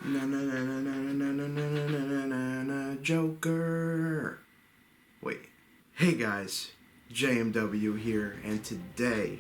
Na na na na na na na na na na na na Joker. Wait. Hey guys, JMW here, and today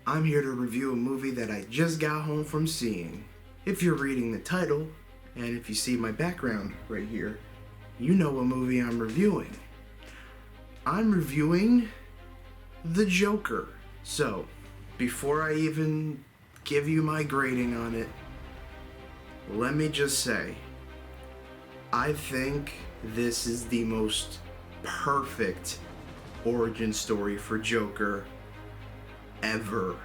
I'm here to review a movie that I just got home from seeing. If you're reading the title, and if you see my background right here, you know what movie I'm reviewing. I'm reviewing The Joker. So, before I even give you my grading on it, let me just say, I think this is the most perfect origin story for Joker ever.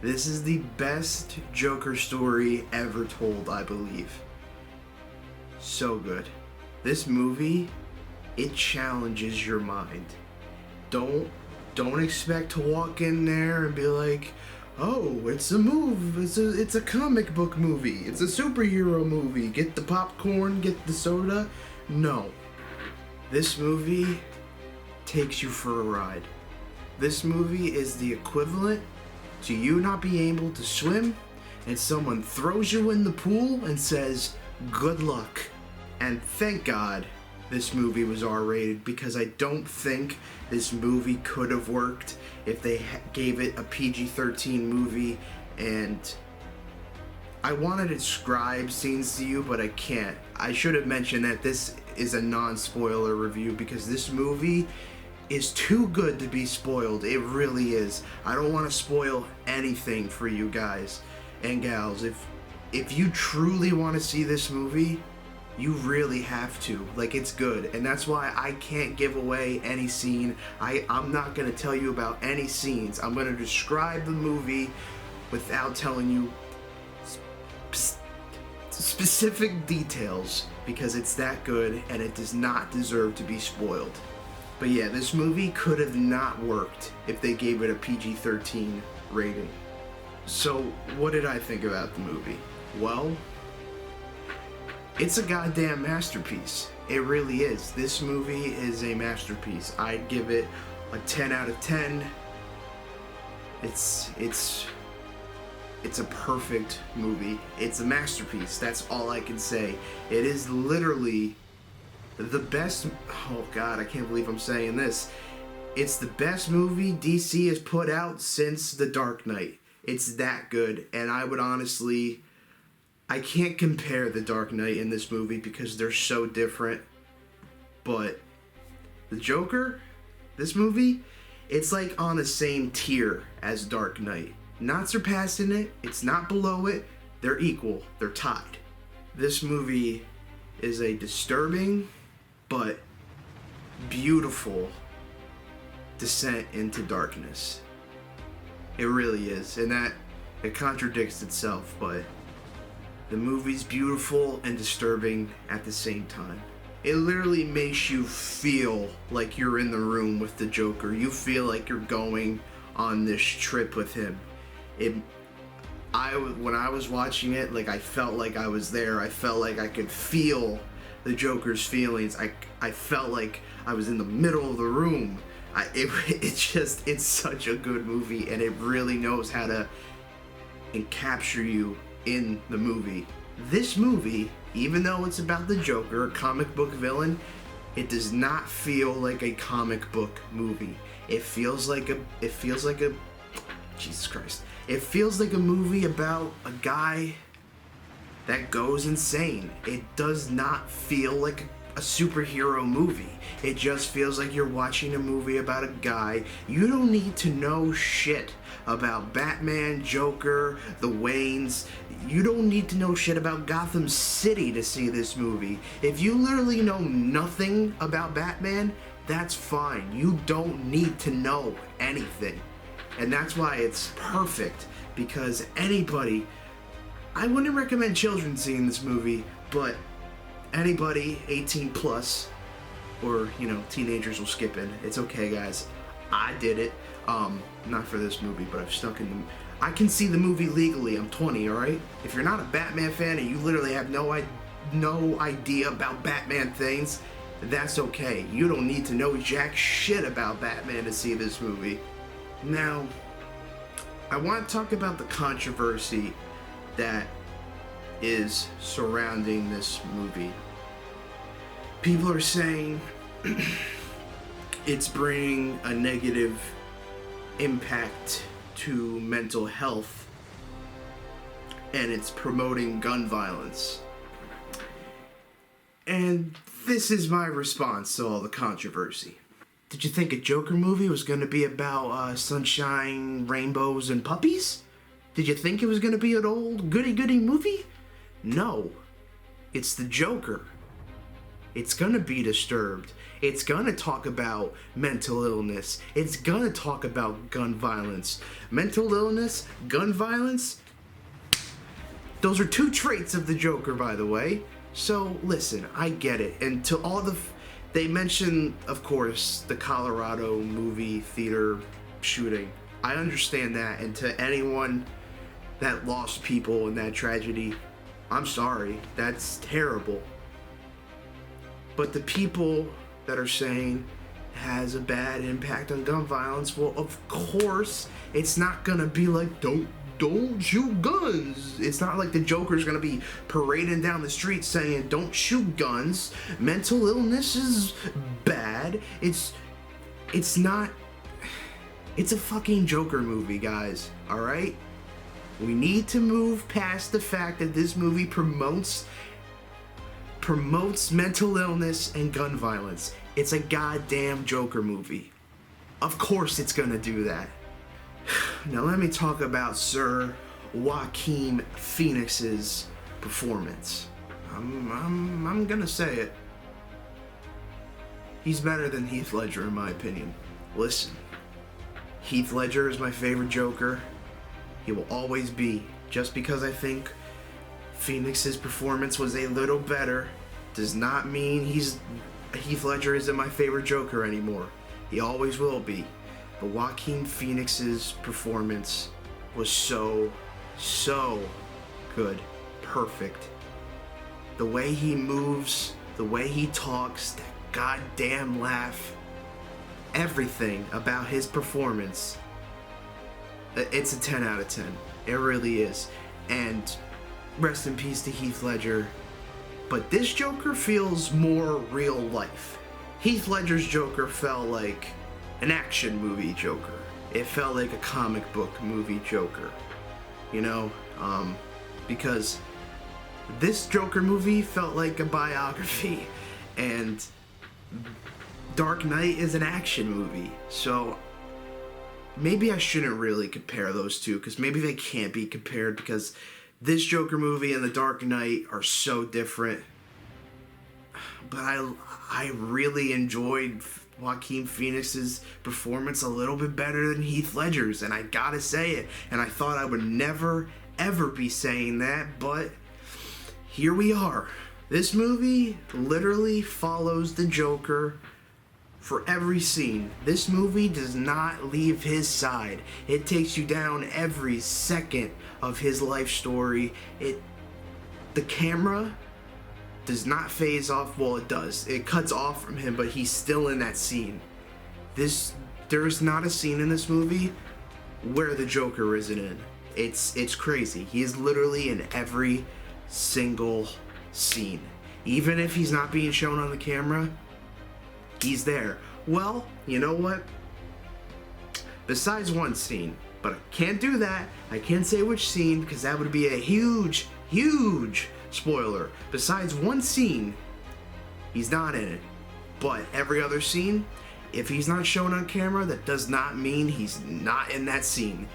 This is the best Joker story ever told, I believe. So good. This movie, it challenges your mind. Don't expect to walk in there and be like, oh, it's a comic book movie, it's a superhero movie, get the popcorn, get the soda. No. This movie takes you for a ride. This movie is the equivalent to you not being able to swim and someone throws you in the pool and says, good luck. And thank God this movie was R-rated, because I don't think this movie could have worked if they gave it a PG-13 movie. And I want to describe scenes to you, but I can't. I should have mentioned that this is a non-spoiler review, because this movie is too good to be spoiled. It really is. I don't want to spoil anything for you guys and gals. If you truly want to see this movie, you really have to. Like, it's good. And that's why I can't give away any scene. I'm not going to tell you about any scenes. I'm going to describe the movie without telling you specific details, because it's that good and it does not deserve to be spoiled. But yeah, this movie could have not worked if they gave it a PG-13 rating. So, what did I think about the movie? Well, it's a goddamn masterpiece. It really is. This movie is a masterpiece. I'd give it a 10 out of 10. It's a perfect movie. It's a masterpiece. That's all I can say. It is literally the best. Oh God, I can't believe I'm saying this. It's the best movie DC has put out since The Dark Knight. It's that good, and I would honestly, I can't compare The Dark Knight in this movie because they're so different. But The Joker, this movie, it's like on the same tier as Dark Knight. Not surpassing it, it's not below it, they're equal, they're tied. This movie is a disturbing but beautiful descent into darkness. It really is, and that it contradicts itself, but the movie's beautiful and disturbing at the same time. It literally makes you feel like you're in the room with the Joker. You feel like you're going on this trip with him. When I was watching it, like, I felt like I was there. I felt like I could feel the Joker's feelings. I felt like I was in the middle of the room. It's such a good movie, and it really knows how to capture you in the movie. This movie, even though it's about the Joker, a comic book villain, it does not feel like a comic book movie. It feels like a Jesus Christ. It feels like a movie about a guy that goes insane. It does not feel like a superhero movie. It just feels like you're watching a movie about a guy. You don't need to know shit about Batman, Joker, the Waynes. You don't need to know shit about Gotham City to see this movie. If you literally know nothing about Batman, that's fine. You don't need to know anything. And that's why it's perfect, because anybody, I wouldn't recommend children seeing this movie, but anybody 18 plus, or, teenagers will skip in. It's okay, guys. I did it. Not for this movie, but I've stuck in I can see the movie legally. I'm 20, alright? If you're not a Batman fan and you literally have no idea about Batman things, that's okay. You don't need to know jack shit about Batman to see this movie. Now, I want to talk about the controversy that is surrounding this movie. People are saying it's bringing a negative impact to mental health and it's promoting gun violence. And this is my response to all the controversy. Did you think a Joker movie was going to be about sunshine, rainbows, and puppies? Did you think it was going to be an old goody-goody movie? No. It's the Joker. It's going to be disturbed. It's going to talk about mental illness. It's going to talk about gun violence. Mental illness, gun violence, those are two traits of the Joker, by the way. So, listen, I get it. And to all they mention, of course, the Colorado movie theater shooting. I understand that. And to anyone that lost people in that tragedy, I'm sorry. That's terrible. But the people that are saying it has a bad impact on gun violence, well, of course, it's not gonna be like, don't shoot guns. It's not like the Joker's gonna be parading down the street saying, don't shoot guns. Mental illness is bad. It's not. It's a fucking Joker movie, guys. All right? We need to move past the fact that this movie promotes mental illness and gun violence. It's a goddamn Joker movie. Of course it's gonna do that. Now let me talk about Sir Joaquin Phoenix's performance. I'm gonna say it. He's better than Heath Ledger in my opinion. Listen, Heath Ledger is my favorite Joker. He will always be. Just because I think Phoenix's performance was a little better does not mean Heath Ledger isn't my favorite Joker anymore. He always will be. But Joaquin Phoenix's performance was so good. Perfect. The way he moves, the way he talks, that goddamn laugh, everything about his performance, it's a 10 out of 10. It really is. And rest in peace to Heath Ledger. But this Joker feels more real life. Heath Ledger's Joker felt like an action movie Joker. It felt like a comic book movie Joker. You know? Because this Joker movie felt like a biography. And Dark Knight is an action movie. So maybe I shouldn't really compare those two, because maybe they can't be compared, because this Joker movie and The Dark Knight are so different. But I really enjoyed Joaquin Phoenix's performance a little bit better than Heath Ledger's, and I gotta say it. And I thought I would never, ever be saying that, but here we are. This movie literally follows the Joker for every scene. This movie does not leave his side. It takes you down every second of his life story. The camera does not phase off. Well, it does. It cuts off from him, but he's still in that scene. There is not a scene in this movie where the Joker isn't in. It's crazy. He is literally in every single scene. Even if he's not being shown on the camera, he's there. Well, you know what? Besides one scene, but I can't do that. I can't say which scene, because that would be a huge spoiler. Besides one scene, he's not in it. But every other scene, if he's not shown on camera, that does not mean he's not in that scene.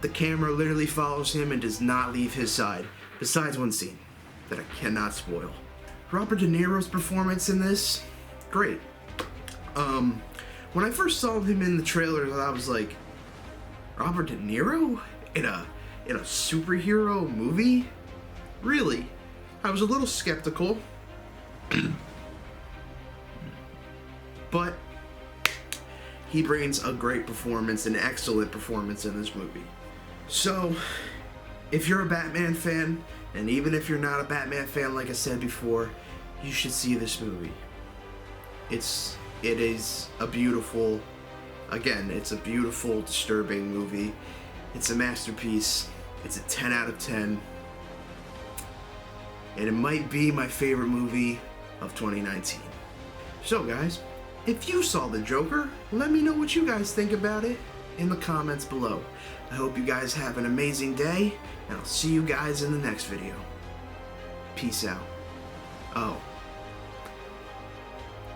The camera literally follows him and does not leave his side. Besides one scene that I cannot spoil. Robert De Niro's performance in this, great. When I first saw him in the trailers, I was like, Robert De Niro in a superhero movie? Really? I was a little skeptical. But he brings a great performance, an excellent performance in this movie. So, if you're a Batman fan, and even if you're not a Batman fan, like I said before, you should see this movie. It is a beautiful, again, it's a beautiful, disturbing movie. It's a masterpiece. It's a 10 out of 10. and it might be my favorite movie of 2019. So guys, if you saw the Joker, let me know what you guys think about it in the comments below. I hope you guys have an amazing day, and I'll see you guys in the next video. Peace out. Oh,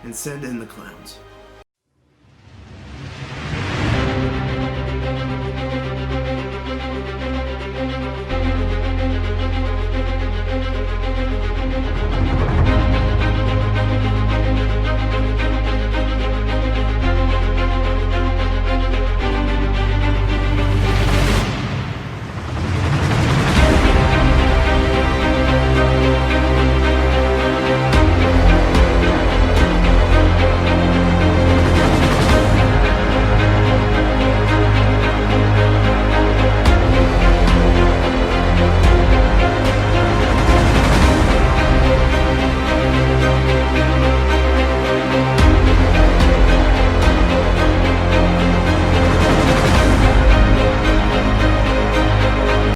and send in the clowns.